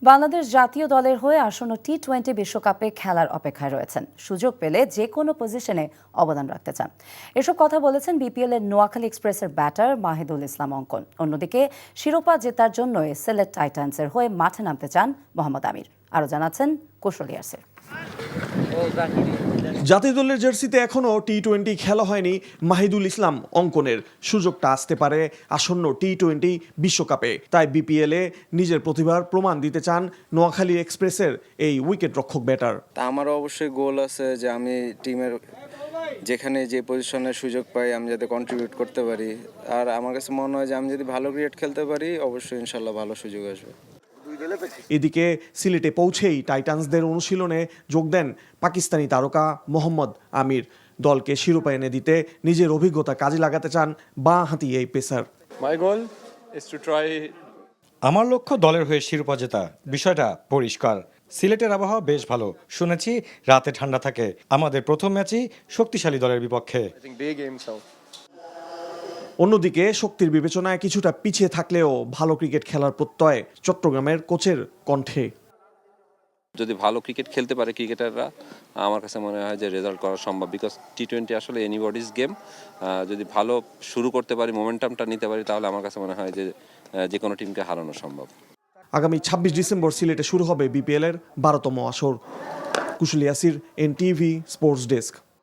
বাংলাদেশ জাতীয় দলের হয়ে আসন্ন টি-20 বিশ্বকাপে খেলার অপেক্ষায় রয়েছেন। সুযোগ পেলে যে কোনো পজিশনে অবদান রাখতে চান। এসব কথা বলেছেন বিপিএল এর নোয়াখালী এক্সপ্রেসের ব্যাটার মাহিদুল ইসলাম অঙ্কন। অন্যদিকে শিরোপা জেতার জন্য সিলেট টাইটান্সের হয়ে মাঠে নামতে চান মোহাম্মদ আমির। আরও জানাচ্ছেন কৌশল ইয়াসির। জাতীয় দলের জার্সিতে এখনও টি-20 খেলা হয়নি মাহিদুল ইসলাম অঙ্কনের। সুযোগটা আসতে পারে আসন্ন টি-20 বিশ্বকাপে। তাই বিপিএলে নিজের প্রতিভার প্রমাণ দিতে চান নোয়াখালী এক্সপ্রেসের এই উইকেট রক্ষক ব্যাটার। আমারও অবশ্যই গোল আছে যে আমি টিমের যেখানে যে পজিশনের সুযোগ পাই আমি যাতে কন্ট্রিবিউট করতে পারি। আর আমার কাছে মনে হয় যে আমি যদি ভালো ক্রিকেট খেলতে পারি অবশ্যই ইনশাল্লাহ ভালো সুযোগ আসবে। এদিকে সিলেটে পৌঁছেই টাইটান্সদের অনুশীলনে যোগ দেন পাকিস্তানি তারকা মোহাম্মদ আমির। দলকে শিরোপা এনে দিতে নিজের অভিজ্ঞতা কাজে লাগাতে চান বাঁ হাতি এই পেসার। আমার লক্ষ্য দলের হয়ে শিরোপা জেতা। বিষয়টা পরিষ্কার। সিলেটের আবহাওয়া বেশ ভালো, শুনেছি রাতে ঠান্ডা থাকে। আমাদের প্রথম ম্যাচই শক্তিশালী দলের বিপক্ষে। অন্যদিকে শক্তির বিবেচনায় কিছুটা পিছিয়ে থাকলেও ভালো ক্রিকেট খেলার প্রত্যয় চট্টগ্রামের কোচের কণ্ঠে। যদি ভালো ক্রিকেট খেলতে পারে ক্রিকেটাররা, আমার কাছে মনে হয় যে রেজাল্ট করা সম্ভব। বিকজ টি-20 আসলে এনিবডিজ গেম। যদি ভালো শুরু করতে পারি, মোমেন্টামটা নিতে পারি, তাহলে আমার কাছে মনে হয় যে কোনো টিমকে হারানো সম্ভব। আগামী 26 ডিসেম্বর সিলেটে শুরু হবে বিপিএল এর 12তম আসর। কুশল ইয়াসির, NTV স্পোর্টস ডেস্ক।